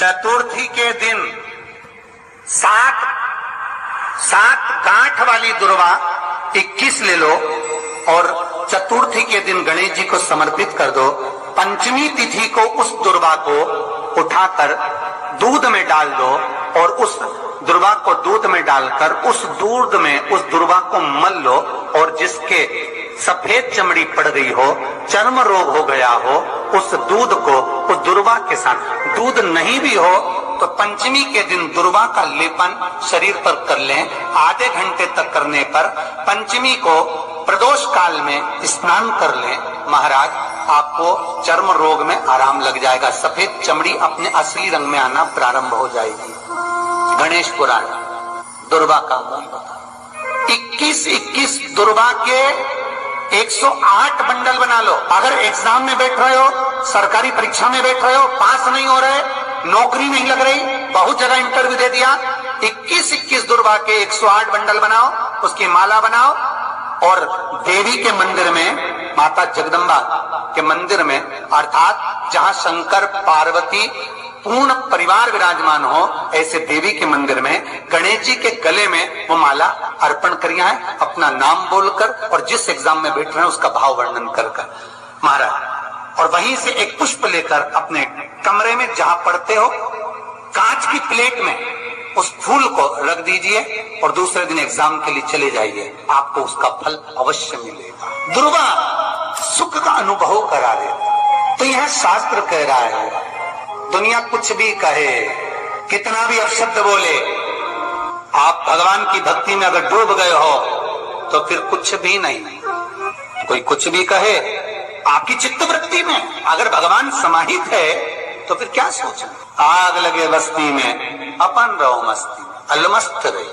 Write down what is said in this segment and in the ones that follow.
चतुर्थी के दिन सात गांठ वाली दुर्वा 21 ले लो और चतुर्थी के दिन गणेश जी को समर्पित कर दो। पंचमी तिथि को उस दुर्वा को उठाकर दूध में डाल दो और उस दुर्वा को दूध में डालकर उस दूध में उस दुर्वा को मल लो और जिसके सफेद चमड़ी पड़ गई हो, चर्म रोग हो गया हो, उस दूध को उस दुर्वा के साथ, दूध नहीं भी हो तो पंचमी के दिन दुर्वा का लेपन शरीर पर कर लें। आधे घंटे तक करने पर पंचमी को प्रदोष काल में स्नान कर लें। महाराज, आपको चर्म रोग में आराम लग जाएगा, सफेद चमड़ी अपने असली रंग में आना प्रारंभ हो जाएगी। गणेश पुराण दुर्वा का 21 दुर्वा के 108 बंडल बना लो। अगर एग्जाम में बैठ रहे हो, सरकारी परीक्षा में बैठ रहे हो, पास नहीं हो रहे, नौकरी नहीं लग रही, बहुत जगह इंटरव्यू दे दिया, 21 दुर्वा के 108 बंडल बनाओ, उसकी माला बनाओ और देवी के मंदिर में, माता जगदम्बा के मंदिर में, अर्थात जहां शंकर पार्वती पूर्ण परिवार विराजमान हो, ऐसे देवी के मंदिर में गणेश जी के गले में वो माला अर्पण करिए है, अपना नाम बोलकर और जिस एग्जाम में बैठ रहे हैं उसका भाव वर्णन कर महाराज। और वहीं से एक पुष्प लेकर अपने कमरे में जहां पढ़ते हो, कांच की प्लेट में उस फूल को रख दीजिए और दूसरे दिन एग्जाम के लिए चले जाइए, आपको उसका फल अवश्य मिलेगा। दुर्वा सुख का अनुभव करा देता। तो यह शास्त्र कह रहा है, दुनिया कुछ भी कहे, कितना भी अपशब्द बोले, आप भगवान की भक्ति में अगर डूब गए हो तो फिर कुछ भी नहीं। कोई कुछ भी कहे, आपकी चित्तवृत्ति में अगर भगवान समाहित है तो फिर क्या सोचना। आग लगे बस्ती में अपन रहो मस्ती में, अलमस्त रहे,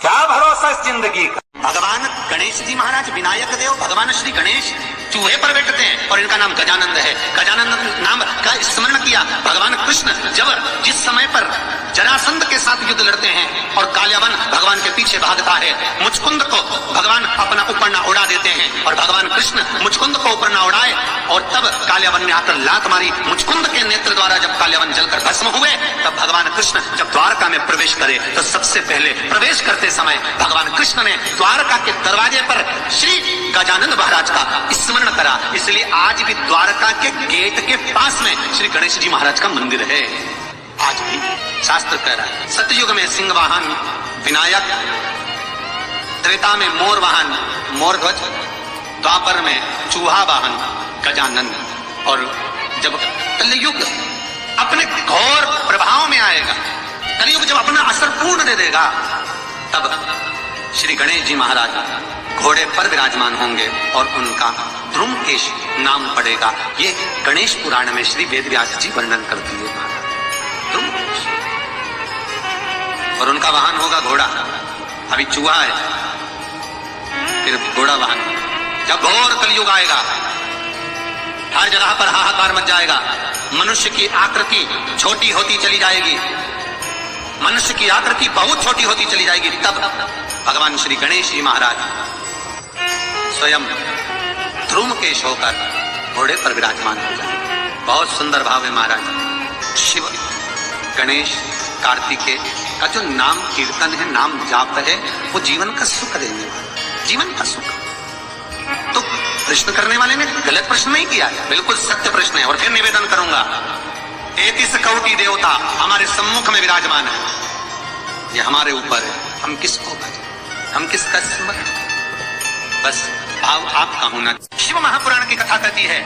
क्या भरोसा इस जिंदगी का। भगवान गणेश जी महाराज विनायक देव, भगवान श्री गणेश चूहे पर बैठते हैं और इनका नाम गजानंद है। गजानंद नाम का स्मरण किया भगवान कृष्ण जब जिस समय पर जरासंध के साथ युद्ध लड़ते हैं और काल्यावन भगवान के पीछे भागता है, मुचकुंद को भगवान अपना ऊपर न उड़ा देते हैं और भगवान कृष्ण मुचकुंद को ऊपर न उड़ाए और तब काल्यावन ने आकर लात मारी। मुचकुंद के नेत्र द्वारा जब काल्यावन जलकर भस्म हुए, तब भगवान कृष्ण जब द्वारका में प्रवेश करे तो सबसे पहले प्रवेश करते समय भगवान कृष्ण ने द्वारका के दरवाजे पर श्री गजानंद महाराज का स्मरण करा। इसलिए आज भी द्वारका के गेट के पास में श्री गणेश जी महाराज का मंदिर है। आज भी शास्त्र कह रहा है, सतयुग में सिंह वाहन विनायक, त्रेता में मोर वाहन मोरध्वज, द्वापर में चूहा वाहन गजानंद, और जब कलयुग अपने घोर प्रभाव में आएगा, कलयुग जब अपना असर पूर्ण दे देगा, तब श्री गणेश जी महाराज घोड़े पर विराजमान होंगे और उनका ध्रुमकेश नाम पड़ेगा। ये गणेश पुराण में श्री वेदव्यास जी वर्णन करती है महाराज, ध्रुमकेश, और उनका वाहन होगा घोड़ा। अभी चूहा है, फिर घोड़ा वाहन। जब घोर कलयुग आएगा, हर जगह पर हाहाकार मच जाएगा, मनुष्य की आकृति छोटी होती चली जाएगी, मनुष्य की आकृति बहुत छोटी होती चली जाएगी, तब भगवान श्री गणेश जी महाराज स्वयं ध्रुमकेश होकर घोड़े पर विराजमान हो जाए। बहुत सुंदर भाव है महाराज। शिव, गणेश, कार्तिकेय का जो नाम कीर्तन है, नाम जाप है, वो जीवन का सुख देने वाला, जीवन का सुख। तो प्रश्न करने वाले ने गलत प्रश्न नहीं किया है, बिल्कुल सत्य प्रश्न है। और फिर निवेदन करूंगा, 33 कोटि देवता हमारे सम्मुख में विराजमान है, ये हमारे ऊपर है, हम किसको भजें, हम किसका स्मरण, बस भाव आपका होना। शिव महापुराण की कथा कहती है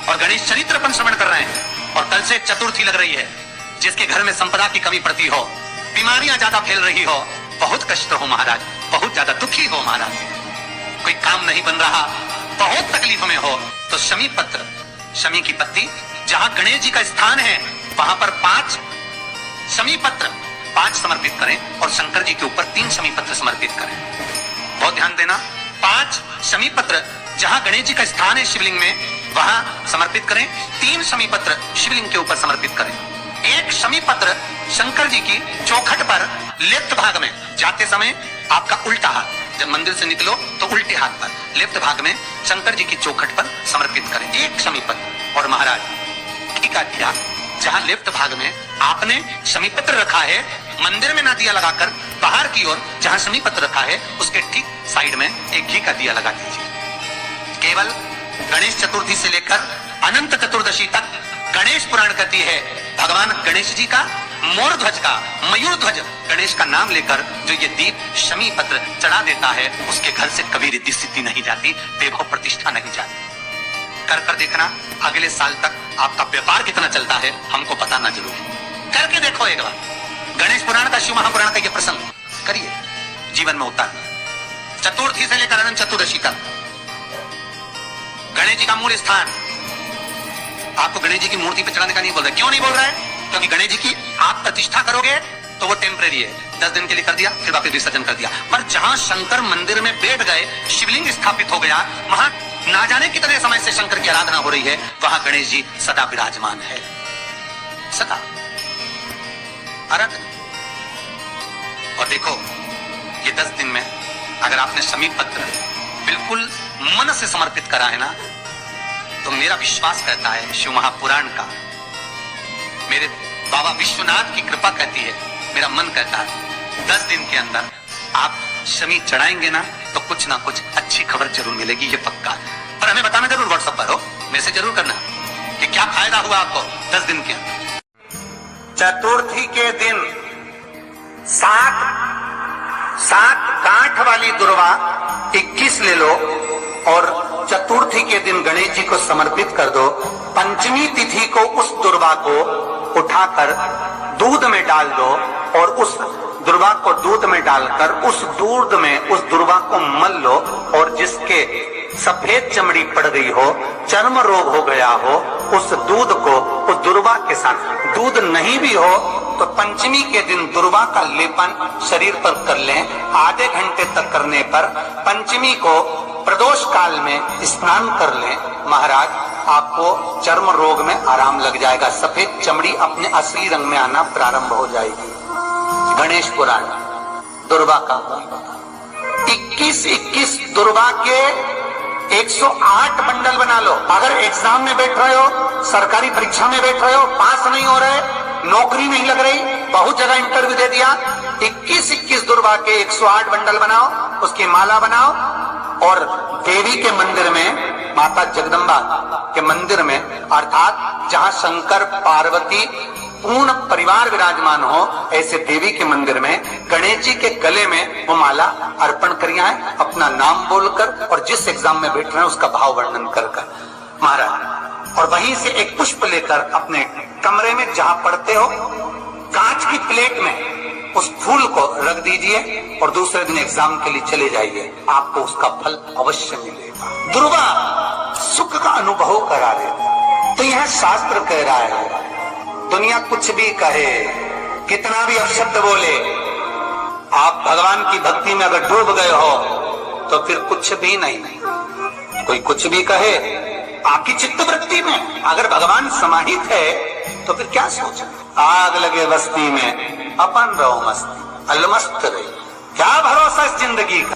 और गणेश चरित्र पर श्रवण कर रहे हैं, और कल से चतुर्थी लग रही है। जिसके घर में संपदा की कमी पड़ती हो, बीमारियां ज्यादा फैल रही हो, बहुत कष्ट हो महाराज, बहुत ज्यादा दुखी हो महाराज, कोई काम नहीं बन रहा, बहुत तकलीफ में हो, तो शमी पत्र, शमी की पत्ती, जहां गणेश जी का स्थान है वहां पर 5 शमी पत्र 5 समर्पित करें और शंकर जी के ऊपर 3 शमी पत्र समर्पित करें। बहुत ध्यान देना, 5 शमी पत्र जहां गणेश जी का स्थान है शिवलिंग में वहां समर्पित करें, 3 शमी पत्र शिवलिंग के ऊपर समर्पित करें। 1 शमी पत्र शंकर जी की चौखट पर लेफ्ट भाग में जाते समय आपका उल्टा हाथ, जब मंदिर से निकलो तो उल्टे हाथ पर लेफ्ट भाग में शंकर जी की चौखट पर समर्पित करें 1 शमी पत्र। और महाराज टीका किया जहां लेफ्ट भाग में आपने शमी पत्र रखा है मंदिर में ना दिया लगाकर बाहर की ओर जहां शमी पत्र रखा है उसके ठीक साइड में एक घी का दिया लगा दीजिए। केवल गणेश चतुर्थी से लेकर अनंत चतुर्दशी तक गणेश पुराण कहती है भगवान गणेश जी का मोर ध्वज का मयूर ध्वज गणेश का नाम लेकर जो ये दीप शमी पत्र चढ़ा देता है उसके घर से कभी रिद्धि सिद्धि नहीं जाती, वैभव प्रतिष्ठा नहीं जाती। कर देखना अगले साल तक आपका व्यापार कितना चलता है हमको बताना जरूर, करके देखो एक बार। गणेश पुराण का शिव महापुराण का यह प्रसंग करिए, जीवन में उतार। चतुर्थी से लेकर अनंत चतुर्दशी तक गणेश जी का मूल स्थान। आपको गणेश जी की मूर्ति पे चढ़ाने का नहीं बोल रहा। क्यों नहीं बोल रहा है? क्योंकि गणेश जी की आप प्रतिष्ठा करोगे तो वो टेम्परेरी है, 10 दिन के लिए कर दिया फिर वापस विसर्जन कर दिया। पर जहां शंकर मंदिर में बैठ गए, शिवलिंग स्थापित हो गया, वहां ना जाने कितने समय से शंकर की आराधना हो रही है, वहां गणेश जी सदा विराजमान है, सदा आराधना। और देखो ये 10 दिन में अगर आपने शमी पत्र बिल्कुल मन से समर्पित करा है ना, तो मेरा विश्वास कहता है शिव महापुराण का, मेरे बाबा विश्वनाथ की कृपा कहती है, मेरा मन कहता है 10 दिन के अंदर आप शमी चढ़ाएंगे ना तो कुछ ना कुछ अच्छी खबर जरूर मिलेगी, ये पक्का। पर हमें बताना जरूर, व्हाट्सएप पर हो, मैसेज जरूर करना कि क्या फायदा हुआ आपको 10 दिन के अंदर। चतुर्थी के दिन 7 गांठ वाली दुर्वा 21 ले लो और चतुर्थी के दिन गणेश जी को समर्पित कर दो। पंचमी तिथि को उस दुर्वा को उठाकर दूध में डाल दो और उस दुर्वा को दूध में डालकर उस दूध में उस दुर्वा को मल लो, और जिसके सफेद चमड़ी पड़ गई हो, चर्म रोग हो गया हो, उस दूध को उस दुर्वा के साथ, दूध नहीं भी हो तो पंचमी के दिन दुर्वा का लेपन शरीर पर कर लें। आधे घंटे तक करने पर पंचमी को प्रदोष काल में स्नान कर लें, महाराज आपको चर्म रोग में आराम लग जाएगा, सफेद चमड़ी अपने असली रंग में आना प्रारंभ हो जाएगी। गणेश पुराण दुर्वा का 21 दुर्वा के 108 बंडल बना लो। अगर एग्जाम में बैठ रहे हो, सरकारी परीक्षा में बैठ रहे हो, पास नहीं हो रहे, नौकरी नहीं लग रही, बहुत जगह इंटरव्यू दे दिया, 21 दुर्वा के 108 बंडल बनाओ, उसकी माला बनाओ और देवी के मंदिर में, माता जगदम्बा के मंदिर में, अर्थात जहां शंकर पार्वती पूर्ण परिवार विराजमान हो, ऐसे देवी के मंदिर में गणेश जी के गले में वो माला अर्पण करिए, अपना नाम बोलकर और जिस एग्जाम में बैठ रहे हैं उसका भाव वर्णन कर महाराज। और वहीं से एक पुष्प लेकर अपने कमरे में जहां पढ़ते हो कांच की प्लेट में उस फूल को रख दीजिए और दूसरे दिन एग्जाम के लिए चले जाइए, आपको उसका फल अवश्य मिलेगा। दुर्वा सुख का अनुभव करा देता। तो यह शास्त्र कह रहा है, दुनिया कुछ भी कहे, कितना भी अपशब्द बोले, आप भगवान की भक्ति में अगर डूब गए हो तो फिर कुछ भी नहीं। कोई कुछ भी कहे, आपकी चित्तवृत्ति में अगर भगवान समाहित है तो फिर क्या सोच। आग लगे बस्ती में अपन रहो मस्ती, अलमस्त रहे, क्या भरोसा इस जिंदगी का।